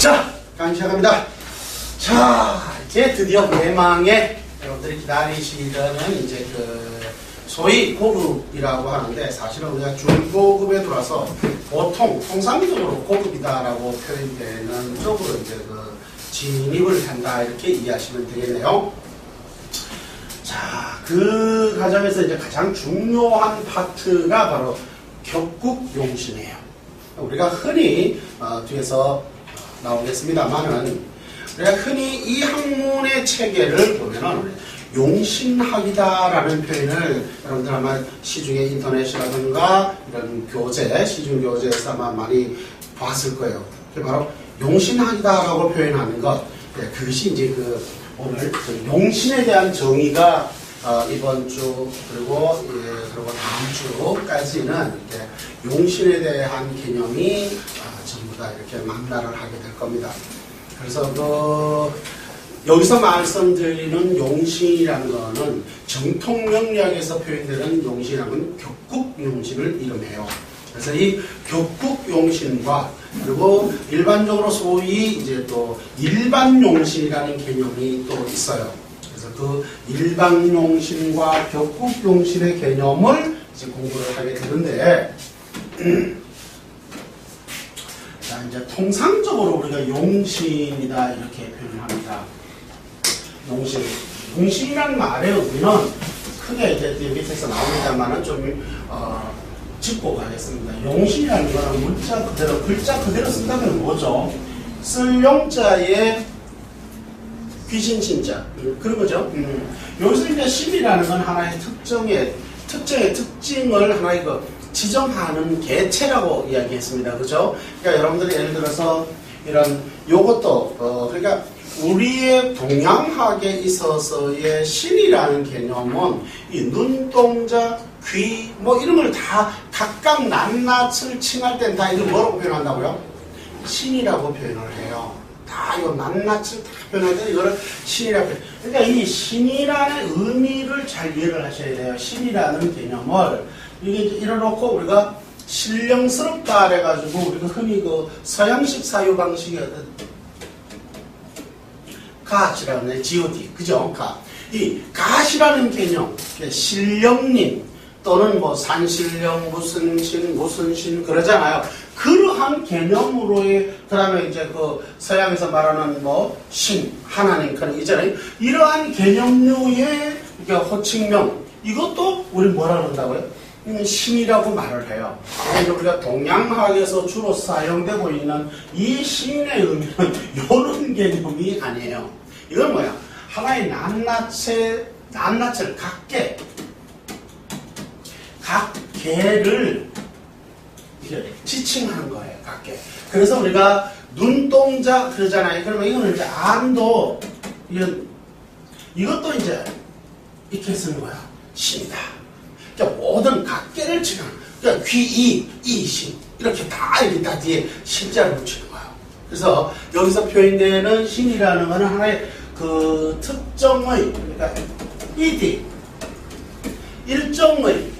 자, 강의 시작합니다. 자, 이제 드디어 대망의 여러분들이 기다리시는 이제 소위 고급이라고 하는데, 사실은 우리가 중고급에 들어와서 보통 통상적으로 고급이다라고 표현되는 쪽으로 이제 진입을 한다, 이렇게 이해하시면 되겠네요. 자, 그 과정에서 이제 가장 중요한 파트가 바로 격국용신이에요. 우리가 흔히 뒤에서 나오겠습니다만은, 우리가 흔히 이 학문의 체계를 보면은 용신학이다라는 표현을 여러분들 아마 시중에 인터넷이라든가 이런 교재, 시중 교재에서 아마 많이 봤을 거예요. 그게 바로 용신학이다라고 표현하는 것, 그것이 이제 오늘 용신에 대한 정의가 이번 주 그리고 다음 주까지는 용신에 대한 개념이 전부 다 이렇게 망라를 하게 될 겁니다. 그래서 여기서 말씀드리는 용신이라는 거는 정통 명리학에서 표현되는 용신이라는 격국용신을 이름해요. 그래서 이 격국용신과 그리고 일반적으로 소위 이제 또 일반용신이라는 개념이 또 있어요. 그래서 그 일반용신과 격국용신의 개념을 이제 공부를 하게 되는데, 자, 이제 통상적으로 우리가 용신이다 이렇게 표현합니다. 용신이라는 말의 의미는 크게 이제 밑에서 나옵니다만은 좀 짚고 가겠습니다. 용신이라는 거는 문자 그대로, 글자 그대로 쓴다면 뭐죠? 쓸 용자에 귀신 신자, 그런 거죠. 여기서 이제 신이라는 건 하나의 특징의 특징을 하나의 지정하는 개체라고 이야기했습니다. 그죠? 그러니까 여러분들이 예를 들어서 이런 요것도 그러니까 우리의 동양학에 있어서의 신이라는 개념은 이 눈동자, 귀, 뭐 이런 걸 다 각각 낱낱을 칭할 땐 다 이걸 뭐라고 표현한다고요? 신이라고 표현을 해요. 다 이거 낱낱을 다 표현할 때 이거를 신이라고 해요. 그러니까 이 신이라는 의미를 잘 이해를 하셔야 돼요. 신이라는 개념을 이게 이제 이뤄놓고 우리가 신령스럽다 그래가지고 우리가 흔히 서양식 사유 방식의 어떤 갓이라는 게 G.O.D. 그죠? 갓. 이 갓이라는 개념, 신령님 또는 뭐 산신령 무슨 신 그러잖아요. 그러한 개념으로의, 그 다음에 이제 서양에서 말하는 신, 하나님 그런 있잖아요. 이러한 개념류의 호칭명, 이것도 우리 뭐라 그런다고요? 신이라고 말을 해요. 그래서 우리가 동양학에서 주로 사용되고 있는 이 신의 의미는 이런 개념이 아니에요. 이건 뭐야? 하나의 낱낱을 각개를 지칭하는 거예요. 각개. 그래서 우리가 눈동자 그러잖아요. 그러면 이거는 이제 안도 이것도 이제 이렇게 쓰는 거야. 신이다. 그러니까 모든 각개를 지금, 그러니까 귀, 이, 신 이렇게 다 뒤에 신자를 붙이는 거예요. 그래서 여기서 표현되는 신이라는 것은 하나의 특정의, 그러니까 일정의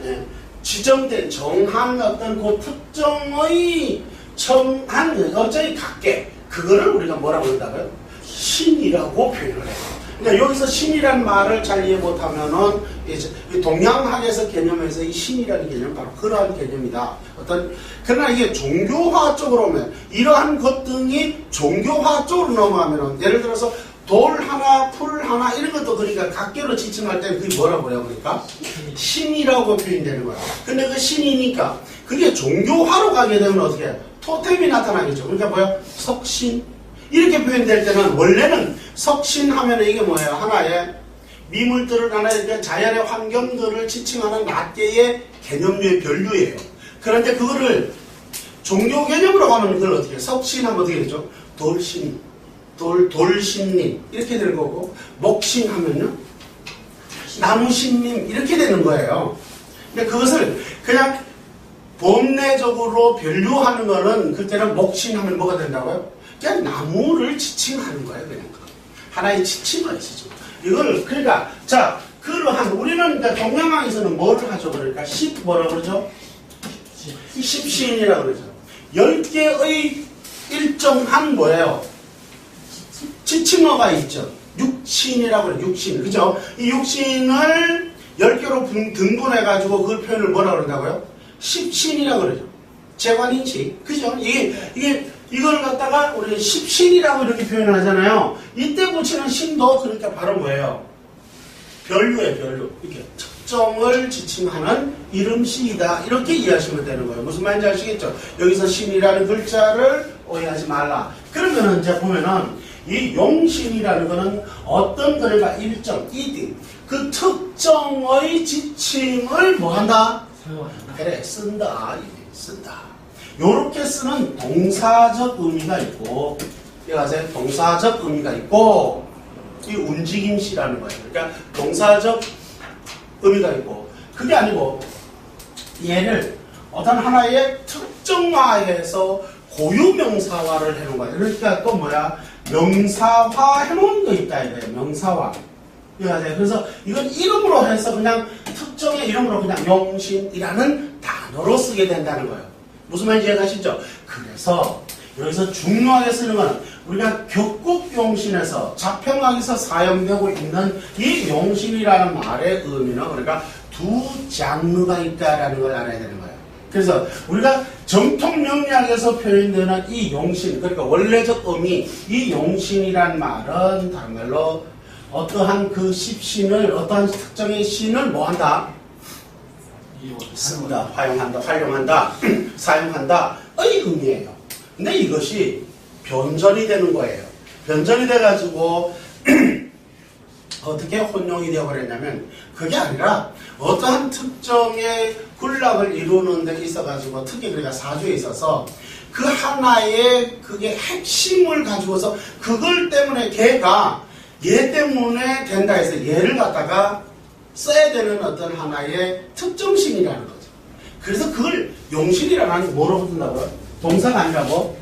지정된 정한 어떤 특정의 정한 어쩌의 각개, 그거를 우리가 뭐라고 한다고요? 신이라고 표현을 해요. 그러니까 여기서 신이라는 말을 잘 이해 못하면은 이제 동양학에서 개념에서 이 신이라는 개념은 바로 그러한 개념이다. 그러나 이게 종교화 쪽으로 오면 이러한 것 등이 종교화 쪽으로 넘어가면은 예를 들어서 돌 하나, 풀 하나 이런 것도 그러니까 각개로 지칭할 때 그게 뭐라고 해요? 그러니까 신이라고 표현되는 거야. 근데 그 신이니까 그게 종교화로 가게 되면 어떻게 해요? 토템이 나타나겠죠. 그러니까 뭐야? 석신. 이렇게 표현될 때는 원래는 석신하면 이게 뭐예요? 하나의 미물들을 하나의 자연의 환경들을 지칭하는 낱개의 개념류의 변류예요. 그런데 그거를 종교 개념으로 가면 그걸 어떻게 해요? 석신하면 어떻게 되죠? 돌신, 돌신님 이렇게 되는 거고, 목신하면요? 나무신님 이렇게 되는 거예요. 근데 그것을 그냥 본내적으로 변류하는 거는 그때는 목신하면 뭐가 된다고요? 그냥 나무를 지칭하는 거예요. 그냥 하나의 지칭을 있죠. 이걸 그러니까 자 그러한 우리는 동양학에서는 뭐를 하죠? 그러니까 뭐라 그러죠? 십신이라고 그러죠. 10개의 일정한 뭐예요? 지칭어가 있죠. 육신이라고 해요. 육신. 그죠? 이 육신을 10개로 등분해가지고 그 표현을 뭐라고 그런다고요? 십신이라고 그러죠. 재관인식. 그죠? 이걸 갖다가 우리 십신이라고 이렇게 표현을 하잖아요. 이때 붙이는 신도 그러니까 바로 뭐예요? 별류예요, 별류. 이렇게 특정을 지칭하는 이름시이다. 이렇게 이해하시면 되는 거예요. 무슨 말인지 아시겠죠? 여기서 신이라는 글자를 오해하지 말라. 그러면은 이제 보면은 이 용신이라는 거는 어떤 그러니까 일정, 이디, 그 특정의 지칭을 뭐 한다? 그래, 쓴다. 쓴다. 요렇게 쓰는 동사적 의미가 있고, 이거하세요. 동사적 의미가 있고, 이 움직임시라는 거예요. 그러니까 동사적 의미가 있고, 그게 아니고, 얘를 어떤 하나의 특정화해서 고유명사화를 해놓은 거예요. 그러니까 또 뭐야? 명사화 해놓은 거 있다 이거예요. 명사화. 이해하세요? 그래서 이건 이름으로 해서 그냥 특정의 이름으로 그냥 용신이라는 단어로 쓰게 된다는 거예요. 무슨 말인지 이해가시죠? 그래서 여기서 중요하게 쓰는 거는 우리가 격국용신에서 자평학에서 사용되고 있는 이 용신이라는 말의 의미는 그러니까 두 장르가 있다라는 걸 알아야 되는 거예요. 그래서 우리가 정통 명리학에서 표현되는 이 용신, 그러니까 원래적 의미, 이 용신이란 말은 다른 말로 어떠한 그 십신을, 어떠한 특정의 신을 뭐 한다? 쓴다, 활용한다, 사용한다, 의 의미예요. 근데 이것이 변절이 되는 거예요. 변절이 돼가지고 어떻게 혼용이 되어버렸냐면 그게 아니라 어떠한 특정의 군락을 이루는 데 있어가지고 특히 그러니까 사주에 있어서 그 하나의 그게 핵심을 가지고서 그걸 때문에 걔가 얘 때문에 된다 해서 얘를 갖다가 써야 되는 어떤 하나의 특정신이라는 거죠. 그래서 그걸 용신이라는 뭐로 붙는다고요? 동사가 아니라고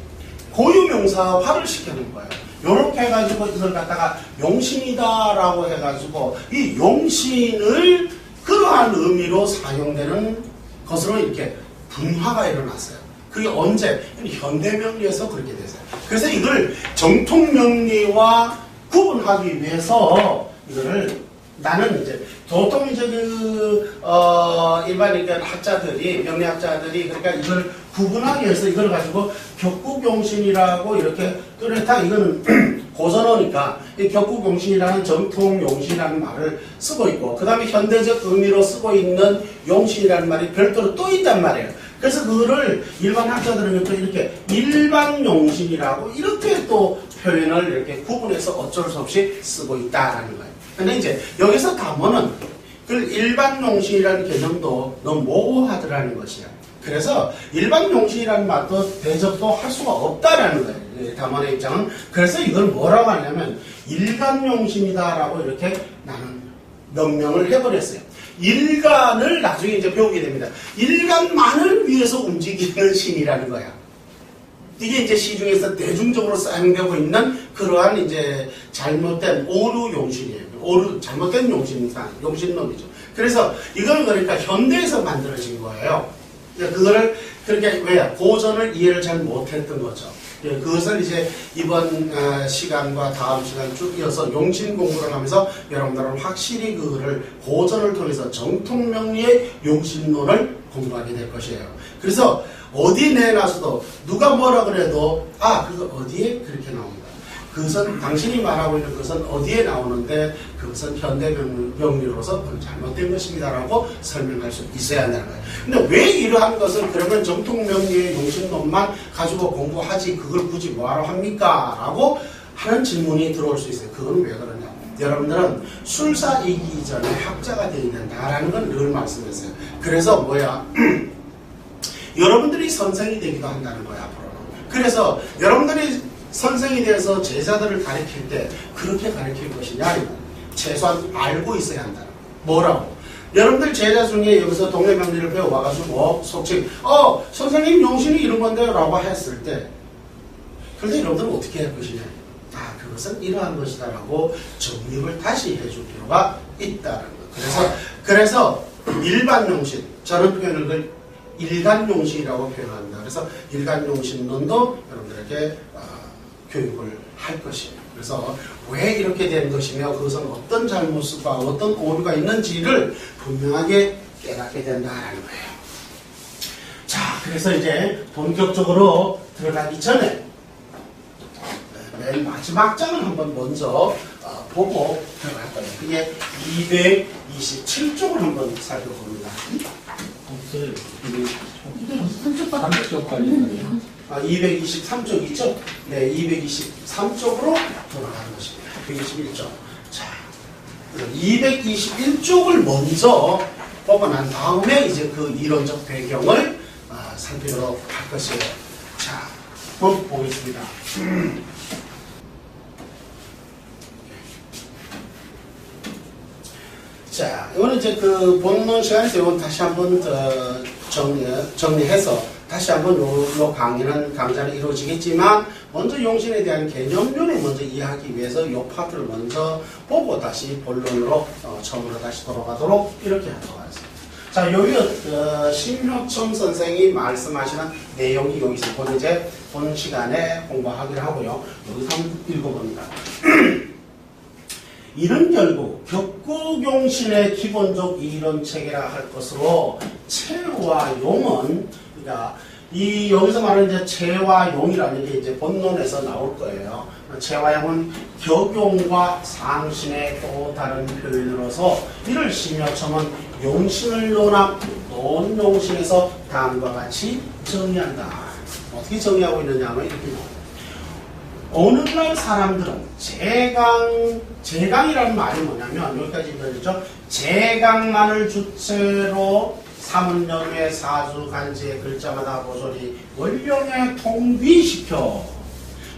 고유명사화를 시켜놓은 거예요. 요렇게 해가지고 이걸 갖다가 용신이다라고 해가지고 이 용신을 그러한 의미로 사용되는 것으로 이렇게 분화가 일어났어요. 그게 언제? 현대명리에서 그렇게 됐어요. 그래서 이걸 정통명리와 구분하기 위해서 이거를 나는 이제 보통 이제 일반 학자들이 명리학자들이 그러니까 이걸 구분하기 위해서 이걸 가지고 격국용신이라고 이렇게 뚜렷하 이거는 고전어니까 이 격국용신이라는 정통용신이라는 말을 쓰고 있고 그 다음에 현대적 의미로 쓰고 있는 용신이라는 말이 별도로 또 있단 말이에요. 그래서 그거를 일반 학자들은 또 이렇게 일반용신이라고 이렇게 또 표현을 이렇게 구분해서 어쩔 수 없이 쓰고 있다라는 거예요. 근데 이제 여기서 담어는 그 일반용신이라는 개념도 너무 모호하더라는 것이야. 그래서 일반용신이라는 말도 대접도 할 수가 없다라는 거예요. 담원의 입장은. 그래서 이걸 뭐라고 하냐면 일간용신이다라고 이렇게 나는 명명을 해버렸어요. 일간을 나중에 이제 배우게 됩니다. 일간만을 위해서 움직이는 신이라는 거야. 이게 이제 시중에서 대중적으로 사용되고 있는 그러한 이제 잘못된 오류 용신이에요. 잘못된 용신론이죠. 그래서 이걸 그러니까 현대에서 만들어진 거예요. 그거를 그렇게 왜 고전을 이해를 잘 못했던 거죠. 그것을 이제 이번 시간과 다음 시간 쭉 이어서 용신 공부를 하면서 여러분들은 확실히 그거를 고전을 통해서 정통명리의 용신론을 공부하게 될 것이에요. 그래서 어디 내놔서도 누가 뭐라 그래도 그거 어디에 그렇게 나옵니다. 그것은 당신이 말하고 있는 것은 어디에 나오는데 그것은 현대명리로서 잘못된 것입니다라고 설명할 수 있어야 한다는 거예요. 근데 왜 이러한 것을 그러면 정통명리의 용신론만 가지고 공부하지 그걸 굳이 뭐하러 합니까? 라고 하는 질문이 들어올 수 있어요. 그건 왜 그러냐? 여러분들은 술사이기 전에 학자가 되어야 된다라는 건 늘 말씀했어요. 그래서 뭐야? 여러분들이 선생이 되기도 한다는 거야 앞으로는. 그래서 여러분들이 선생이 되어서 제자들을 가르칠 때 그렇게 가르칠 것이냐? 최소한 알고 있어야 한다는 거야. 뭐라고? 여러분들 제자 중에 여기서 동네명리를 배워와가지고 속칭 선생님 용신이 이런 건데요 라고 했을 때 그런데 여러분들은 어떻게 할 것이냐? 그것은 이러한 것이다 라고 정립을 다시 해줄 필요가 있다는 거예요. 그래서 일반용신, 저는 표현을 일간용신이라고 표현합니다. 그래서 일간용신론도 여러분들에게 교육을 할 것이에요. 그래서 왜 이렇게 된 것이며 그것은 어떤 잘못과 어떤 오류가 있는지를 분명하게 깨닫게 된다는 거예요. 자, 그래서 이제 본격적으로 들어가기 전에 맨 마지막 장을 한번 먼저 보고 들어갈 거예요. 그게 227쪽을 한번 살펴봅니다. 없어요. 3쪽까지. 223쪽 있죠? 네, 223쪽으로 돌아가는 것입니다. 121쪽. 자, 221쪽을 먼저 보고 난 다음에 이제 그 이론적 배경을 살피도록 할 것이에요. 자, 한번 보겠습니다. 자, 이거는 이제 그 본론 시간에서 이건 다시 한번 더 정리해서 다시 한번 요 강의는 강좌는 이루어지겠지만 먼저 용신에 대한 개념론을 먼저 이해하기 위해서 요 파트를 먼저 보고 다시 본론으로 처음으로 다시 돌아가도록 이렇게 하도록 하겠습니다. 자, 여기 심효청 선생이 말씀하시는 내용이 여기 있어요. 그건 이제 본 시간에 공부하기로 하고요. 여기서 한번 읽어봅니다. 이는 결국 격국용신의 기본적 이론체계라 할 것으로 체와 용은, 그러니까 이 여기서 말하는 이제 체와 용이라는 게 이제 본론에서 나올 거예요. 체와 용은 격용과 상신의 또 다른 표현으로서 이를 심효청은 용신을 논용신에서 다음과 같이 정의한다. 어떻게 정의하고 있느냐면 이렇게 나옵니다. 오늘날 사람들은 재강이라는 말이 뭐냐면 여기까지 들었죠. 재강만을 주체로 삼은 영의 사주 간지의 글자마다 모조리 원령에 통비시켜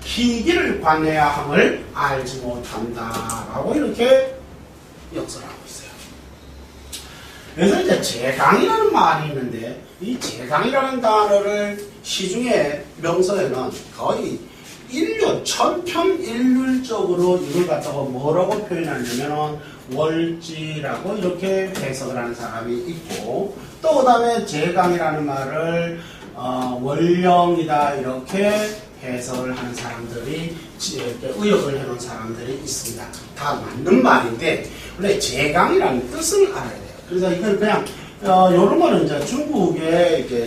희기를 관해야 함을 알지 못한다라고 이렇게 역설하고 있어요. 그래서 이제 재강이라는 말이 있는데 이 재강이라는 단어를 시중에 명서에는 거의 천편일률적으로 이걸 갖다가 뭐라고 표현하냐면은 월지라고 이렇게 해석을 하는 사람이 있고 또 그다음에 재강이라는 말을 월령이다 이렇게 해석을 하는 사람들이 이렇게 의역을 해놓은 사람들이 있습니다. 다 맞는 말인데 원래 재강이라는 뜻을 알아야 돼요. 그래서 이걸 그냥 요런 거는 이제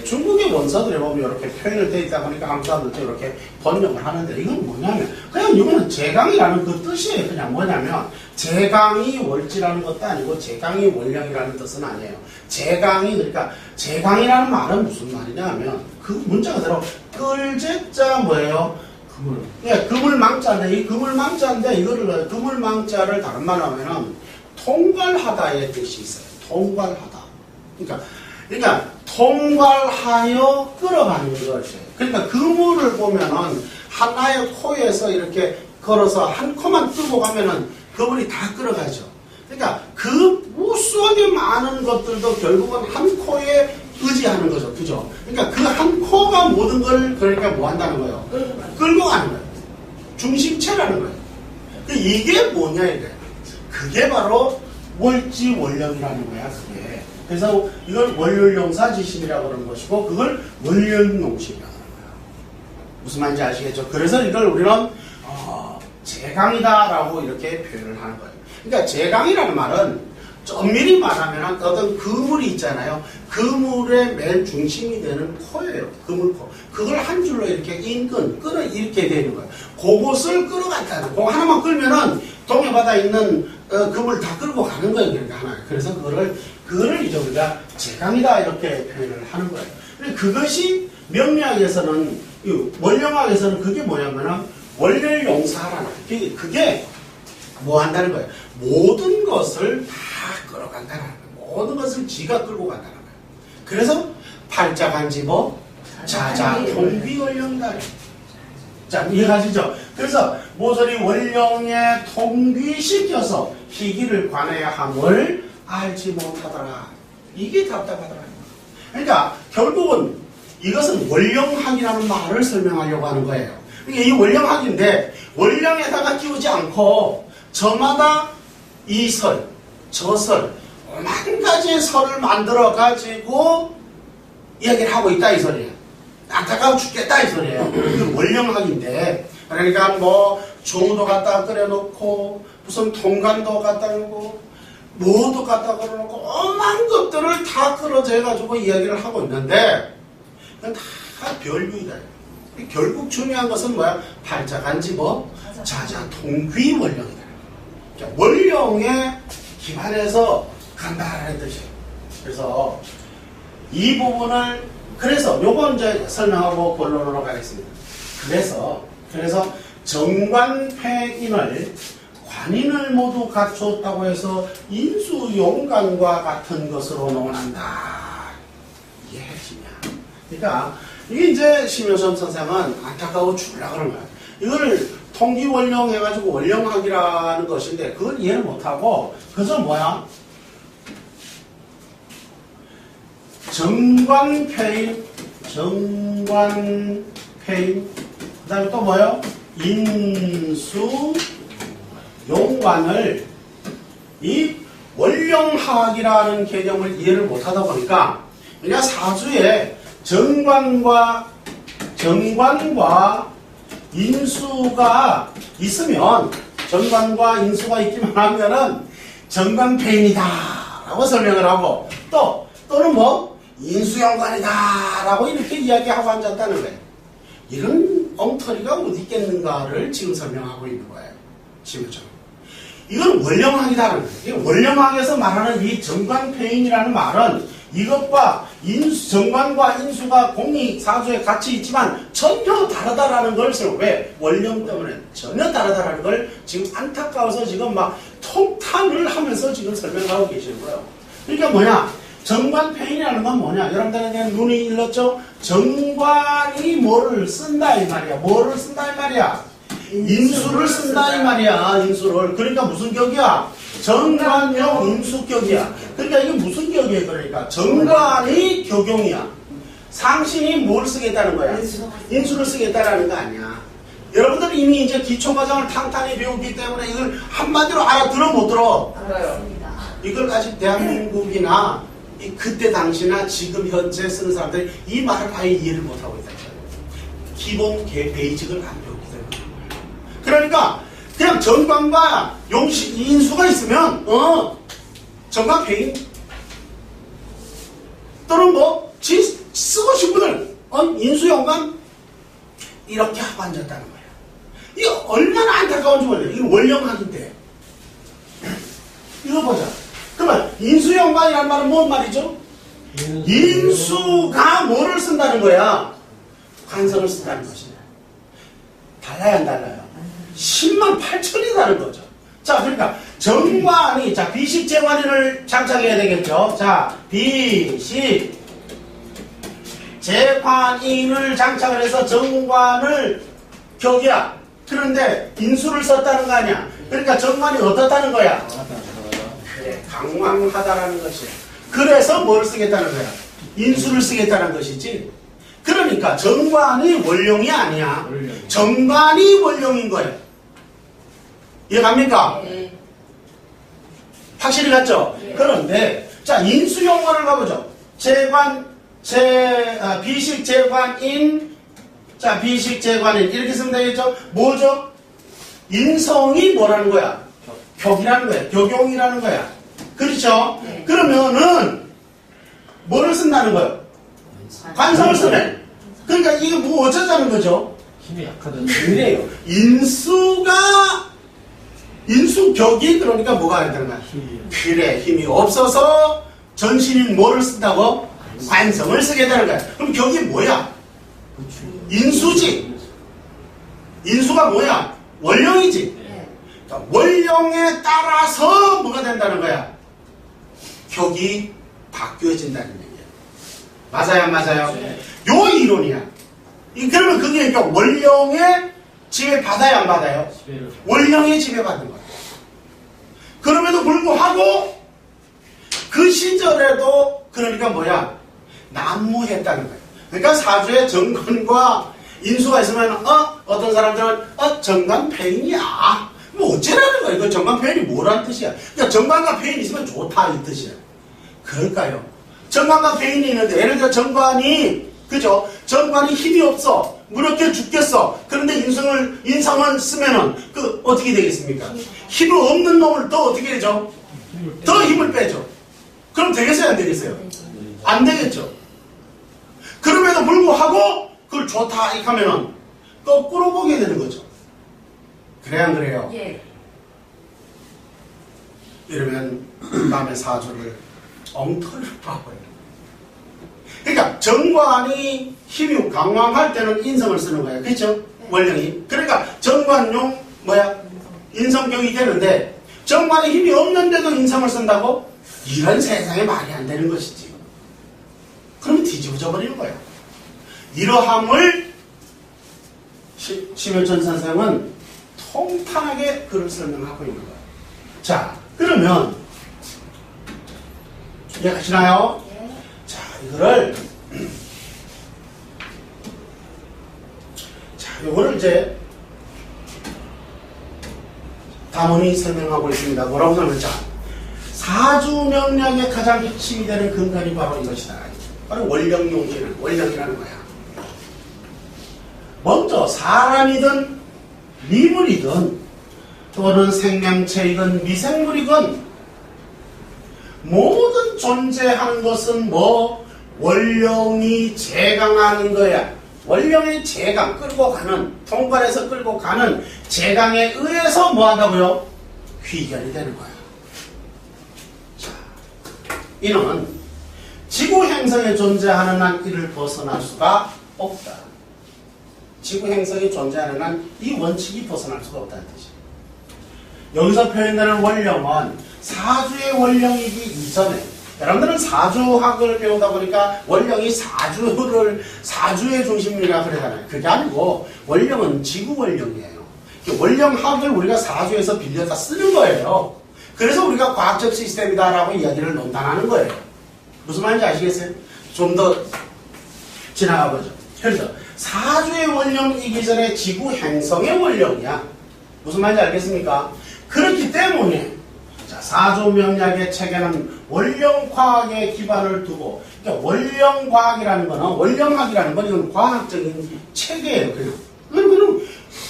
중국의 원서들에 보면 이렇게 표현을 돼 있다 보니까 한국 사람들도 이렇게 번역을 하는데 이건 뭐냐면 그냥 이거는 재강이라는 그 뜻이에요. 그냥 뭐냐면 재강이 월지라는 것도 아니고 재강이 월령이라는 뜻은 아니에요. 재강이 그러니까 재강이라는 말은 무슨 말이냐 하면 그 문자 그대로 끌제자 뭐예요? 그물. 예, 그물망자인데 이 그물망자인데 이거를 그물망자를 다른 말로 하면은 통괄하다의 뜻이 있어요. 통괄하다. 그러니까 통괄하여 끌어가는 것이에요. 그러니까 그물을 보면은 하나의 코에서 이렇게 걸어서 한 코만 뜨고 가면은 그물이 다 끌어가죠. 그러니까 그 무수하게 많은 것들도 결국은 한 코에 의지하는 거죠. 그죠? 그러니까 그 한 코가 모든 걸 그러니까 뭐 한다는 거예요? 끌고 가는 거예요. 중심체라는 거예요. 이게 뭐냐 이거예요. 그게 바로 월지월령이라는 거야. 그게. 그래서 이걸 월열용사지심이라고 그러는 것이고 그걸 월열용신이라고 하는 거야. 무슨 말인지 아시겠죠? 그래서 이걸 우리는 재강이다라고 이렇게 표현을 하는 거예요. 그러니까 재강이라는 말은 엄밀히 말하면 어떤 그물이 있잖아요. 그물의 맨 중심이 되는 코예요. 그물코. 그걸 한 줄로 이렇게 끌어 이렇게 되는 거예요. 그것을 끌어갔다는 거예요. 그거 하나만 끌면은 동해바다에 있는 그물 다 끌고 가는 거예요. 그러니까 하나. 그래서 그거를 이제 우리가 재강이다 이렇게 표현을 하는 거예요. 그것이 명리학에서는 원령학에서는 그게 뭐냐면은 월열용사라는 거예요. 그게 뭐 한다는 거예요. 모든 것을 다 끌어간다는 거예요. 모든 것을 지가 끌고 간다는 거예요. 그래서 팔자간지보 자자 통비월령이다. 자, 이해가시죠? 그래서 모서리 월령에 통귀시켜서 희기를 관해야 함을 알지 못하더라. 이게 답답하더라. 그러니까 결국은 이것은 월령학이라는 말을 설명하려고 하는 거예요. 그러니까 이 월령학인데 월령에다가 끼우지 않고 저마다 이 설, 저 설, 만 가지의 설을 만들어 가지고 이야기를 하고 있다 이 소리예요. 안타까워 죽겠다 이 소리예요. 이게 월령학인데 그러니까 뭐 종우도 갖다 끓여놓고 무슨 통간도 갖다 놓고 뭐도 갖다 걸어놓고 엄한 것들을 다 끌어져 해가지고 이야기를 하고 있는데 그건 다 별유이다. 결국 중요한 것은 뭐야? 팔자간지법 자자통귀 원령이다. 원령에 기반해서 간다라는 뜻이에요. 그래서 이 부분을 그래서 요거 이제 설명하고 본론으로 가겠습니다. 그래서 정관패인을 관인을 모두 갖추었다고 해서 인수용관과 같은 것으로 논한다. 이게 핵심이야. 그러니까 이게 이제 심효선 선생은 안타까워 죽으려고 그런 거야. 이걸 통기원령 해가지고 원령학이라는 것인데 그걸 이해를 못하고 그저 뭐야? 정관패인 그 다음에 또 뭐요? 인수용관을 이 원령학이라는 개념을 이해를 못하다 보니까 그냥 사주에 정관과 인수가 있으면 정관과 인수가 있기만 하면은 정관패인이다 라고 설명을 하고 또는 뭐 인수용관이다 라고 이렇게 이야기하고 앉았다는 거예요. 이런 엉터리가 어디 있겠는가를 지금 설명하고 있는 거예요. 지금처럼. 이건 원령학이다라는 거예요. 이 원령학에서 말하는 이 정관패인이라는 말은 이것과 정관과 인수가 공이 사주에 같이 있지만 전혀 다르다라는 걸 왜? 원령 때문에 전혀 다르다라는 걸 지금 안타까워서 지금 막 통탄을 하면서 지금 설명하고 계시는 거예요. 그러니까 뭐냐? 정관패인이라는 건 뭐냐? 여러분들에게 눈이 일렀죠? 정관이 뭐를 쓴다 이 말이야. 뭐를 쓴다 이 말이야? 인수를 쓴다 이 말이야. 인수를. 그러니까 무슨 격이야? 정관용 인수격이야. 그러니까 이게 무슨 격이에요? 그러니까 정관이 격용이야. 상신이 뭘 쓰겠다는 거야? 인수를 쓰겠다라는 거 아니야. 여러분들 이미 이제 기초과정을 탄탄히 배우기 때문에 이걸 한마디로 알아들어 못 들어? 알아요. 이걸 아직 대한민국이나 그때 당시나 지금 현재 쓰는 사람들이 이 말을 아예 이해를 못하고 있다. 기본 베이직을 안 배웠기 때문에. 그러니까 그냥 정관과 인수가 있으면 정관패인 또는 뭐 쓰고 싶은 분들 인수용관 이렇게 하고 앉았다는 거예요. 이게 얼마나 안타까운지 몰라요. 이게 원령학인데 이거 보자. 그러면 인수용관이란 말은 뭔 말이죠? 인수가 뭐를 쓴다는 거야? 관성을 쓴다는 것이네. 달라요 안 달라요? 10만 8천이 다른 거죠. 자, 그러니까 정관이 비식재관인을 장착해야 되겠죠. 자, 비식재관인을 장착을 해서 정관을 격이야. 그런데 인수를 썼다는 거 아니야. 그러니까 정관이 어떻다는 거야? 그래, 강왕하다라는 것이야. 그래서 뭘 쓰겠다는 거야? 인수를 쓰겠다는 것이지. 그러니까 정관이 원령이 아니야. 정관이 원령인 거예요. 이해갑니까? 네. 확실히 갔죠? 네. 그런데 자 인수용관을 가보죠. 비식재관인 비식재관인 이렇게 쓰면 되겠죠? 뭐죠? 인성이 뭐라는 거야? 격이라는 거야. 격용이라는 거야. 그렇죠? 네. 그러면은 뭐를 쓴다는 거예요? 관성을 쓰네. 그러니까 이게 뭐 어쩌자는 거죠? 힘이 약하다. 그래요. 인수격이 그러니까 뭐가 된다는 거야? 그래, 힘이 없어서 전신인 뭐를 쓴다고? 관성을 쓰겠다는 거야. 그럼 격이 뭐야? 인수지. 인수가 뭐야? 원령이지. 그러니까 원령에 따라서 뭐가 된다는 거야? 격이 바뀌어진다는 얘기야. 맞아요, 안 맞아요? 네. 요 이론이야. 그러면 그게 그러니까 원령의 지배 받아요, 안 받아요? 원령의 지배 받는 거야. 그럼에도 불구하고 그 시절에도 그러니까 뭐야? 난무했다는 거야. 그러니까 사주에 정관과 인수가 있으면 어떤 사람들은 정관패인이야. 뭐 어쩌라는 거야? 이거 정관패인이 뭐란 뜻이야? 그러니까 정관과 패인이 있으면 좋다 이 뜻이야. 그럴까요? 정관과 패인이 있는데 예를 들어 정관이 그죠? 정관이 힘이 없어. 무력해 죽겠어. 그런데 인성을 쓰면은 그 어떻게 되겠습니까? 힘이 없는 놈을 더 어떻게 되죠? 더 힘을 빼죠. 그럼 되겠어요, 안 되겠어요? 안 되겠죠. 그럼에도 불구하고 그걸 좋다 이렇게 하면은 거꾸로 보게 되는 거죠. 그래야 안 그래요? 예. 이러면 남의 사주를 엉터리로 봐버려요. 그러니까 정관이 힘이 강왕할 때는 인성을 쓰는 거예요. 그렇죠? 원령이. 그러니까 정관용 인성격이 되는데 정관에 힘이 없는데도 인성을 쓴다고? 이런 세상에 말이 안 되는 것이지. 그러면 뒤집어져 버리는 거예요. 이러함을 심효천 선생은 통탄하게 글을 설명하고 있는 거예요. 자, 그러면 이해가시나요? 자, 이거를 요거를 이제 담원이 설명하고 있습니다. 뭐라고 설명하자? 사주명량에 가장 핵심이 되는 근간이 바로 이것이다. 바로 원령용기는 원령이라는 거야. 먼저 사람이든 미물이든 또는 생명체이든 미생물이든 모든 존재하는 것은 원령이 제강하는 거야. 원령의 제강, 끌고 가는, 통관에서 끌고 가는 제강에 의해서 뭐 한다고요? 휘결이 되는 거야. 자, 이는 지구 행성에 존재하는 한 이를 벗어날 수가 없다. 지구 행성에 존재하는 한 이 원칙이 벗어날 수가 없다는 뜻이에요. 여기서 표현되는 원령은 사주의 원령이기 이전에, 여러분들은 사주학을 배우다 보니까 원령이 사주의 중심이라 그러잖아요. 그게 아니고 원령은 지구 원령이에요. 원령학을 우리가 사주에서 빌려다 쓰는 거예요. 그래서 우리가 과학적 시스템이다라고 이야기를 논단하는 거예요. 무슨 말인지 아시겠어요? 좀 더 지나가 보죠. 그래서 사주의 원령이기 전에 지구 행성의 원령이야. 무슨 말인지 알겠습니까? 그렇기 때문에 사주명략의 체계는 원령과학에 기반을 두고, 그러니까 원령과학이라는 거는, 원령학이라는 건 이건 과학적인 체계예요. 그러면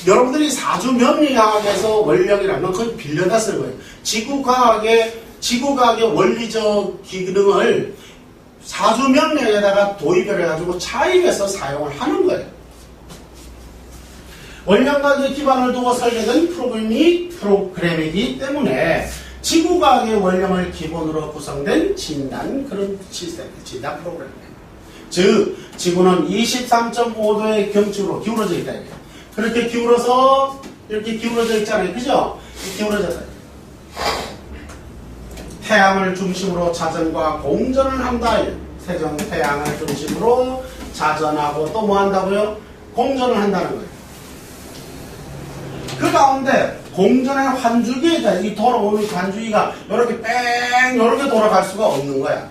여러분들이 사주명리학에서 원령이라는 건 거의 빌려다 쓰는 거예요. 지구과학의 원리적 기능을 사주명리학에다가 도입을 해가지고 차입해서 사용을 하는 거예요. 원령과학의 기반을 두고 설계된 프로그램이기 때문에 지구과학의 원령을 기본으로 구성된 그런 시스템, 진단 프로그램이에요. 즉, 지구는 23.5도의 경축으로 기울어져 있다. 이게. 그렇게 기울어서, 이렇게 기울어져 있잖아요. 그죠? 기울어져서. 태양을 중심으로 자전과 공전을 한다. 태양을 중심으로 자전하고 또 뭐 한다고요? 공전을 한다는 거예요. 그 가운데 공전의 환주기가 이 돌아오는 환주기가 이렇게 이렇게 돌아갈 수가 없는 거야.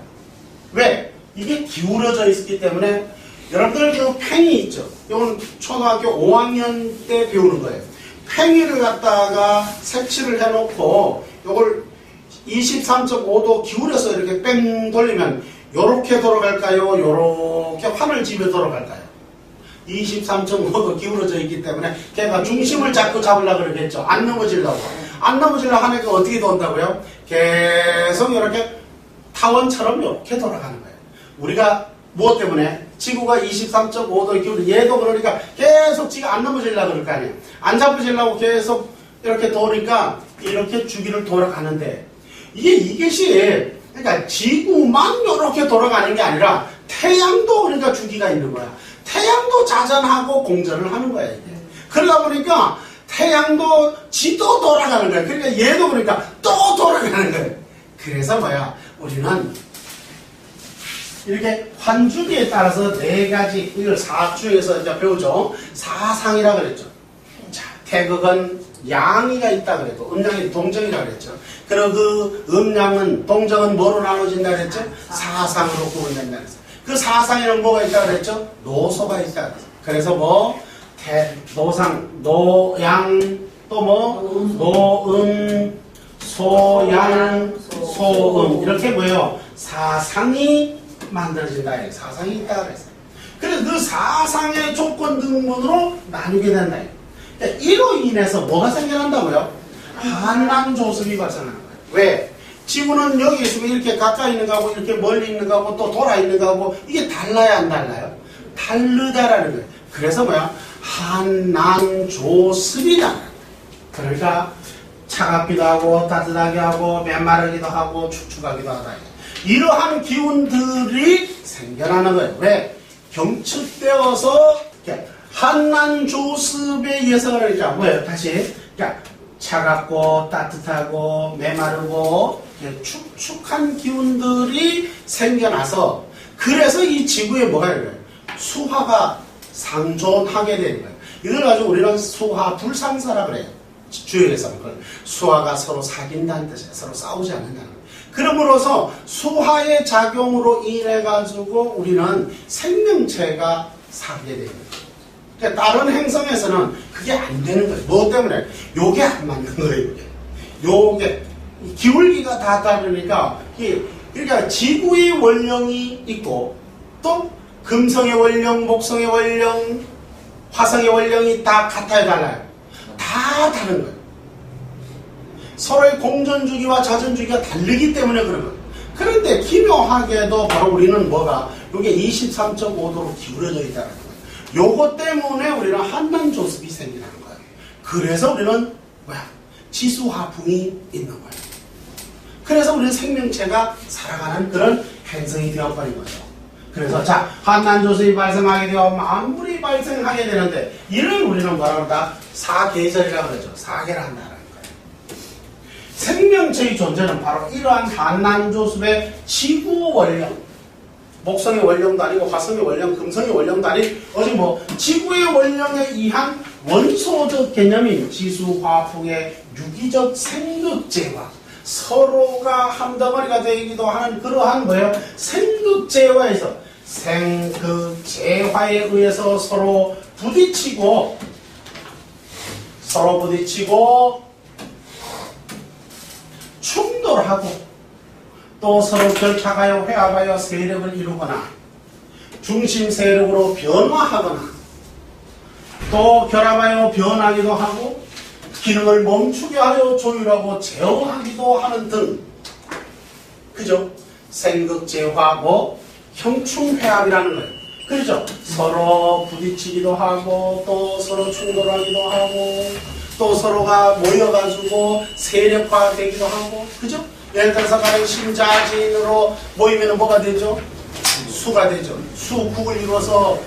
왜? 이게 기울어져 있기 때문에 여러분들 그 팽이 있죠. 이건 초등학교 5학년 때 배우는 거예요. 팽이를 갖다가 색칠을 해놓고 이걸 23.5도 기울여서 이렇게 뺑 돌리면 요렇게 돌아갈까요? 요렇게 환을 집에 돌아갈까요? 23.5도 기울어져 있기 때문에 걔가 중심을 자꾸 잡으려고 그러겠죠. 안 넘어지려고. 안 넘어지려고 하니까 어떻게 돈다고요? 계속 이렇게 타원처럼 이렇게 돌아가는 거예요. 우리가 무엇 때문에? 지구가 23.5도 기울어, 얘도 그러니까 계속 지가 안 넘어지려고 그럴 거 아니에요. 안 잡으시려고 계속 이렇게 도니까 이렇게 주기를 돌아가는데 이것이 그러니까 지구만 이렇게 돌아가는 게 아니라 태양도 그러니까 주기가 있는 거야. 태양도 자전하고 공전을 하는 거야, 이게. 그러다 보니까 태양도 지도 돌아가는 거야. 그러니까 얘도 그러니까 또 돌아가는 거야. 그래서 뭐야, 우리는 이렇게 환주기에 따라서 네 가지, 이걸 사주에서 이제 배우죠. 사상이라 그랬죠. 자, 태극은 양이가 있다 그랬고, 음양이 동정이라 그랬죠. 그리고 그 음양은, 동정은 뭐로 나눠진다 그랬죠? 사상으로 구분된다 그랬어요. 그 사상에는 뭐가 있다 그랬죠? 노소가 있다 그랬어요. 그래서 노상, 노양, 또 노음, 소양, 소음. 이렇게 뭐예요? 사상이 만들어진다. 사상이 있다 그랬어요. 그래서 그 사상의 조건 등문으로 나누게 된다. 그러니까 이로 인해서 뭐가 생겨난다고요? 한남조습이 발생하는 거예요. 왜? 지구는 여기 있으면 이렇게 가까이 있는 거하고 이렇게 멀리 있는 거하고 또 돌아 있는 거하고 이게 달라야 안 달라요? 다르다라는 거예요. 그래서 뭐야? 한남조습이다. 그러니까 차갑기도 하고 따뜻하게 하고 메마르기도 하고 축축하기도 하다. 이러한 기운들이 생겨나는 거예요. 왜? 경축되어서 한난조습에 의해서 그러니까 뭐예요? 다시 그러니까 차갑고 따뜻하고 메마르고 축축한 기운들이 생겨나서 그래서 이 지구에 뭐가 있는 거예요? 수화가 상존하게 되는 거예요. 이걸 가지고 우리는 수화 불상사라 그래요. 주역에서는 수화가 서로 사귄다는 뜻이에요. 서로 싸우지 않는다는 거예요. 그러므로서 수화의 작용으로 인해 가지고 우리는 생명체가 살게 되는 거예요. 그러니까 다른 행성에서는 그게 안 되는 거예요. 뭐 때문에? 요게 안 맞는 거예요. 요게 기울기가 다 다르니까 그러니까 지구의 원령이 있고 또 금성의 원령, 목성의 원령, 화성의 원령이 다 같아야 달라요. 다 다른 거예요. 서로의 공전주기와 자전주기가 다르기 때문에 그런 거예요. 그런데 기묘하게도 바로 우리는 뭐가 이게 23.5도로 기울어져 있다는 거예요. 요거 때문에 우리는 한난조습이 생기는 거예요. 그래서 우리는 뭐야? 지수화풍이 있는 거예요. 그래서 우리는 생명체가 살아가는 그런 행성이 되어버린 거죠. 그래서 자 한난조습이 발생하게 되어 만물이 발생하게 되는데 이를 우리는 뭐라고 한다? 사계절이라고 그러죠. 사계를 한다는 거예요. 생명체의 존재는 바로 이러한 한난조습의 지구 원령, 목성의 원령도 아니고 화성의 원령, 금성의 원령도 아닌 어제 뭐 지구의 원령에 의한 원소적 개념인 지수화풍의 유기적 생극제와 서로가 한 덩어리가 되기도 하는 그러한 뭐예요? 생극제화에서 생극제화에 의해서 서로 부딪히고 충돌하고 또 서로 결착하여 회합하여 세력을 이루거나 중심 세력으로 변화하거나 또 결합하여 변하기도 하고 기능을 멈추게 하여 조율하고 제어하기도 하는 등 그죠? 생극제화고 형충회합이라는 거예요. 그렇죠? 서로 부딪히기도 하고 또 서로 충돌하기도 하고 또 서로가 모여가지고 세력화되기도 하고 그죠? 예를 들어서 가령 심자진으로 모이면 뭐가 되죠? 수가 되죠. 수국을 이루어서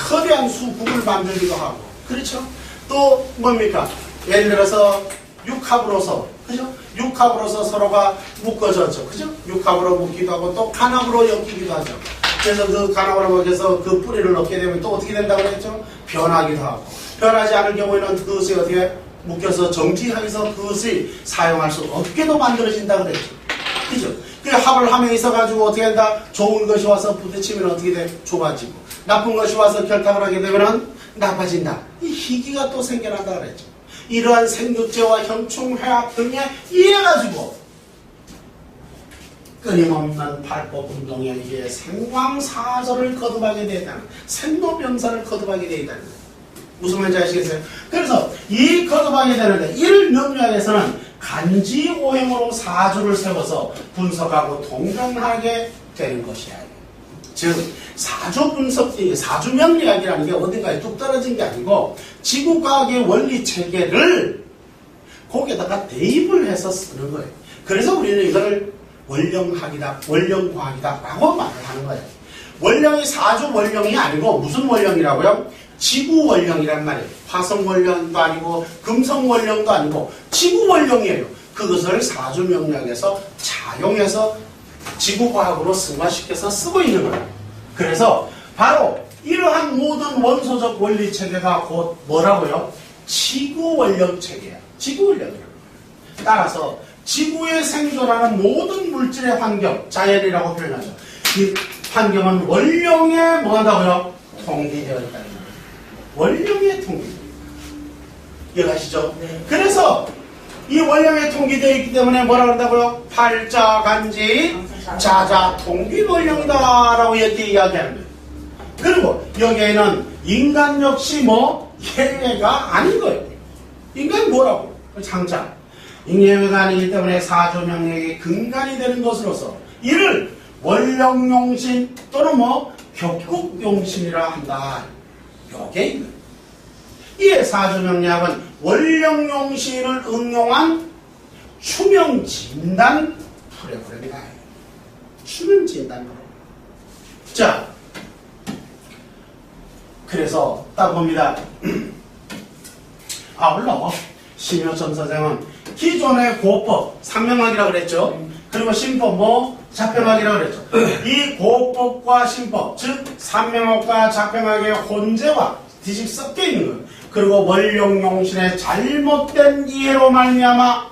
거대한 수국을 만들기도 하고 그렇죠? 또 뭡니까? 예를 들어서 육합으로서 그죠? 육합으로서 서로가 묶어졌죠. 그죠? 육합으로 묶기도 하고 또 간합으로 엮이기도 하죠. 그래서 그 간합으로 묶여서 그 뿌리를 넣게 되면 또 어떻게 된다고 그랬죠? 변하기도 하고 변하지 않을 경우에는 그것이 어떻게 묶여서 정지해서 그것을 사용할 수 없게도 만들어진다고 그랬죠. 그죠? 그 합을 함에 있어가지고 어떻게 한다? 좋은 것이 와서 부딪히면 어떻게 돼? 좋아지고 나쁜 것이 와서 결탁을 하게 되면 나빠진다. 이 희기가 또 생겨난다 그랬죠. 이러한 생극제와 형충회합 등에 의해가지고 끊임없는 발법운동에 의해 생황사절을 거듭하게 되었다는 생로병사를 거듭하게 되었다는 거예요. 무슨 말인지 아시겠어요? 그래서 이 거듭하게 되는데 이를 명리학에서는 간지오행으로 사주를 세워서 분석하고 통변하게 되는 것이야. 즉 사주 분석이 사주 명리학이라는 게 어딘가에 뚝 떨어진 게 아니고 지구과학의 원리 체계를 거기에다가 대입을 해서 쓰는 거예요. 그래서 우리는 이걸 원령학이다, 원령과학이다라고 말을 하는 거예요. 원령이 사주 원령이 아니고 무슨 원령이라고요? 지구 원령이란 말이에요. 화성 원령도 아니고 금성 원령도 아니고 지구 원령이에요. 그것을 사주 명리학에서 차용해서 지구과학으로 승화시켜서 쓰고 있는 거예요. 그래서 바로 이러한 모든 원소적 원리 체계가 곧 뭐라고요? 지구 원령 체계야. 지구 원령이라고. 따라서 지구에 생존하는 모든 물질의 환경, 자연이라고 표현하죠. 이 환경은 원령에 뭐 한다고요? 통기되어 있다는 거예요. 원령에 통기. 이해가시죠? 네. 그래서 이 원령에 통기되어 있기 때문에 뭐라고 한다고요? 팔자간지 자자 통기 원령이다 라고 이렇게 이야기하는 거예요. 그리고 여기에는 인간 역시 뭐 예외가 아닌 거예요. 인간이 뭐라고? 장차 예외가 아니기 때문에 사조명령의 근간이 되는 것으로서 이를 원령용신 또는 뭐 격국용신이라 한다. 요게 있는. 이에 사조명리학은 원령용신을 응용한 추명진단 프로그램이다. 추명진단 프로그램. 자, 그래서 딱 봅니다. 아울러 심효천 선생은 기존의 고법, 상명학이라고 그랬죠. 그리고 신법, 뭐 자평학이라고 그랬죠. 이 고법과 신법, 즉 상명학과 자평학의 혼재와 뒤집 섞여 있는 것, 그리고 원령용신의 잘못된 이해로 말미암아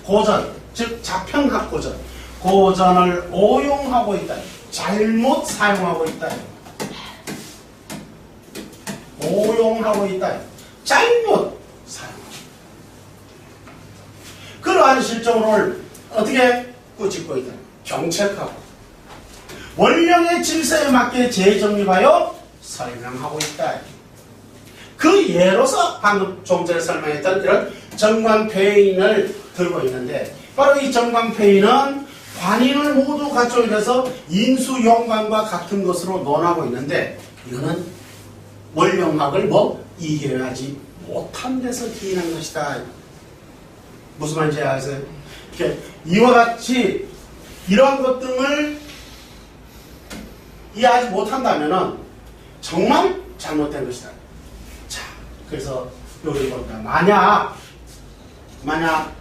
고전, 즉 자평학 고전을 오용하고 있다. 잘못 사용하고 있다. 오용하고 있다. 잘못 사용하고. 그러한 실정을 어떻게 꾸짖고 있다. 경책하고 원령의 질서에 맞게 재정립하여 설명하고 있다. 그 예로서 방금 좀 전에 설명했던 이런 정광폐인을 들고 있는데, 바로 이 정광폐인은 관인을 모두 갖추어 있어서 인수용관과 같은 것으로 논하고 있는데, 이거는 원령학을 뭐 이해하지 못한 데서 기인한 것이다. 무슨 말인지 아세요? 이와 같이 이러한 것 등을 이해하지 못한다면 정말 잘못된 것이다. 자, 그래서 여기 보니까 만약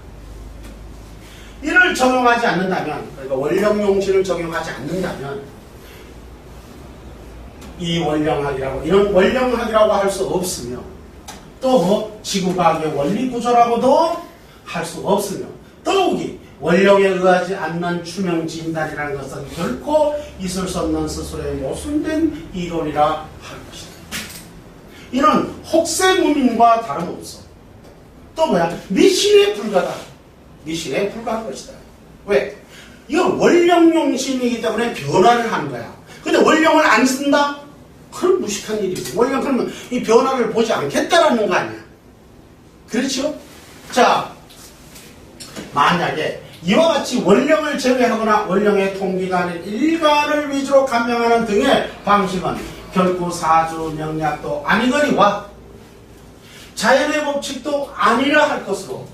이를 적용하지 않는다면, 그러니까 원령용신을 적용하지 않는다면 이 원령학이라고, 이런 원령학이라고 할 수 없으며, 또 뭐 지구과학의 원리구조라고도 할 수 없으며, 더욱이 원령에 의하지 않는 추명진단이라는 것은 결코 있을 수 없는 스스로의 모순된 이론이라 할 것이다. 이는 혹세무민과 다름없어. 또 뭐야? 미신에 불과다. 미신에 불과한 것이다. 왜? 이건 원령용신이기 때문에 변화를 하는 거야. 근데 원령을 안 쓴다? 그럼 무식한 일이지. 원령 그러면 이 변화를 보지 않겠다라는 거 아니야. 그렇죠? 자, 만약에 이와 같이 원령을 제외하거나 원령의 통기가 아닌 일관을 위주로 감명하는 등의 방식은 결코 사주 명략도 아니거니와 자연의 법칙도 아니라 할 것으로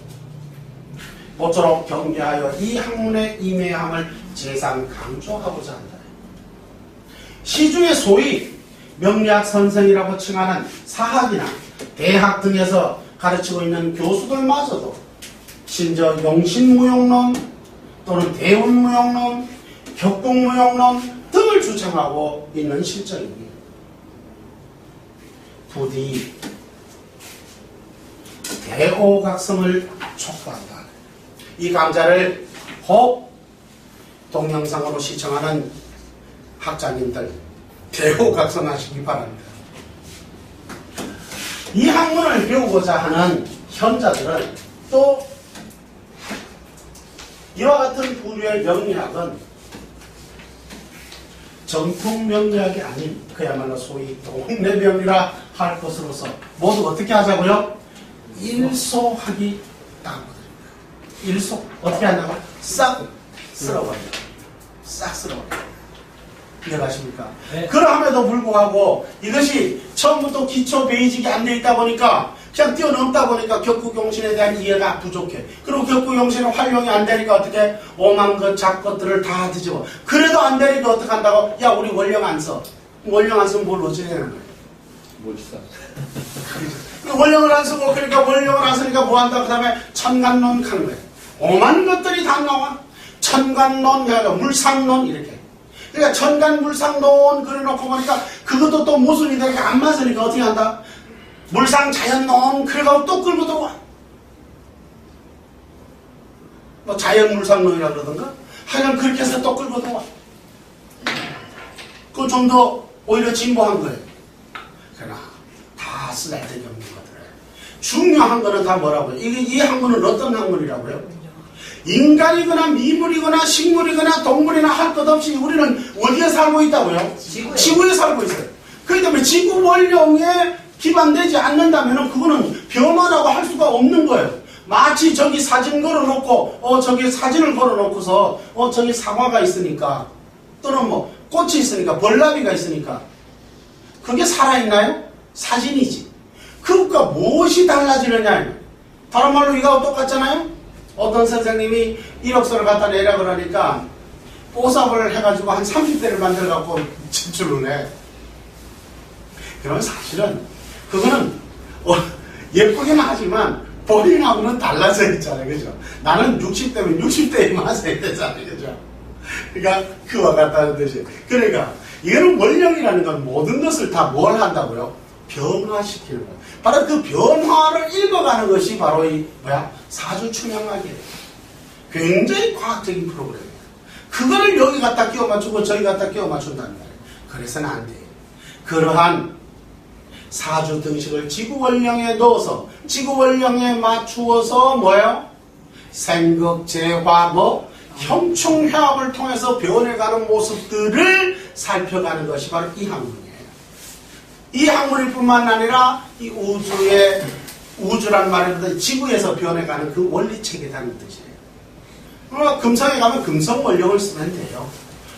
모쪼록 경계하여 이 학문의 임해함을 재상 강조하고자 한다. 시중에 소위 명리학 선생이라고 칭하는 사학이나 대학 등에서 가르치고 있는 교수들마저도 심지어 용신무용론 또는 대운무용론, 격국무용론 등을 주창하고 있는 실정입니다. 부디 대오각성을 촉구한다. 이 강좌를 혹 동영상으로 시청하는 학자님들 대오각성하시기 바랍니다. 이 학문을 배우고자 하는 현자들은 또 이와 같은 부류의 명리학은 정통 명리학이 아닌 그야말로 소위 동네 명리라 할 것으로서 모두 어떻게 하자고요? 일소하기 따르거든요. 일소 어떻게 한다고? 싹 쓸어버려. 싹 쓸어버려. 이해가십니까? 네. 그러함에도 불구하고 이것이 처음부터 기초 베이직이 안 돼 있다 보니까 그냥 뛰어넘다 보니까 격국용신에 대한 이해가 부족해. 그리고 격국용신은 활용이 안 되니까 어떻게 오만 것 잡것들을 다 뒤집어. 그래도 안 되니까 어떻게 한다고? 야, 우리 원령 안 써. 원령 안 쓰면 뭘 어찌 되는 거야? 뭘 써? 원령을 안 쓰고, 그러니까 원령을 안 쓰니까 뭐 한다? 그 다음에 천간론 하는 거야. 오만 것들이 다 나와. 천간론, 물상론 이렇게. 그러니까 천간물상론 그려놓고 보니까 그것도 또 모순이 되니까 안 맞으니까 어떻게 한다? 물상자연론 그래가지고 또 끌고 들어와. 뭐 자연물상론이라 그러던가? 하여간 그렇게 해서 또 끌고 들어와. 그건 좀 더 오히려 진보한 거예요. 그러나 다 쓰잘데기 없는 것들. 중요한 거는 다 뭐라고요? 이 학문은 어떤 학문이라고요? 인간이거나 미물이거나 식물이거나 동물이나 할 것 없이 우리는 어디에 살고 있다고요? 지구에 살고 있어요. 그렇기 때문에 지구 원령에 기반되지 않는다면 그거는 변화라고 할 수가 없는 거예요. 마치 저기 사진 걸어놓고 저기 사진을 걸어놓고서 저기 사과가 있으니까 또는 뭐 꽃이 있으니까 벌나비가 있으니까 그게 살아있나요? 사진이지. 그것과 무엇이 달라지느냐. 다른 말로 이거하고 똑같잖아요. 어떤 선생님이 이력서를 갖다 내라 그러니까 뽀삽을 해가지고 한 30대를 만들어갖고 제출을 해. 그러면 사실은 그거는 예쁘긴 하지만 본인하고는 달라져 있잖아요. 그죠? 나는 60대면 60대의 맛에 되잖아요. 그죠? 그러니까 그와 같다는 뜻이에요. 그러니까 이거는 원령이라는 건 모든 것을 다 뭘 한다고요? 변화시키는 거예요. 바로 그 변화를 읽어가는 것이 바로 이 사주춘향학이에요. 굉장히 과학적인 프로그램이에요. 그거를 여기 갖다 끼워 맞추고 저기 갖다 끼워 맞춘다는 말이에요. 그래서는 안 돼요. 그러한 사주 등식을 지구 원령에 넣어서 지구 원령에 맞추어서 뭐예요? 생극, 재화, 형충해합을 통해서 변해가는 모습들을 살펴가는 것이 바로 이 학문이에요. 이 학문일 뿐만 아니라 이 우주란 말보다 지구에서 변해가는 그 원리체계라는 뜻이에요. 금성에 가면 금성 원령을 쓰면 돼요.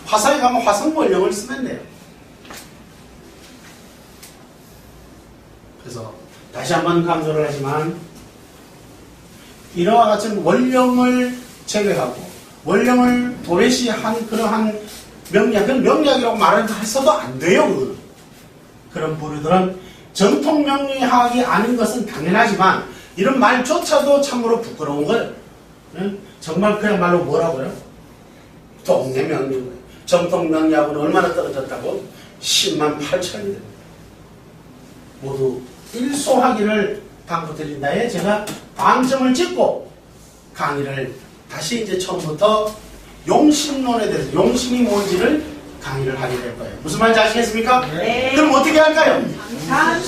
화성에 가면 화성 원령을 쓰면 돼요. 그래서 다시 한번 강조를 하지만 이러한 같은 원령을 제외하고 원령을 도외시한 그러한 명리학은 명리학이라고 말해서도 안 돼요. 그런 부류들은 정통 명리학이 아닌 것은 당연하지만 이런 말조차도 참으로 부끄러운 거예요. 정말 그야말로 뭐라고요? 동네 명리고요. 정통 명리학은 얼마나 떨어졌다고? 10만 8천이 모두 일소하기를 당부드린다에 제가 방점을 찍고 강의를 다시 이제 처음부터 용심론에 대해서 용심이 뭔지를 강의를 하게 될 거예요. 무슨 말인지 아시겠습니까? 네. 그럼 어떻게 할까요? 장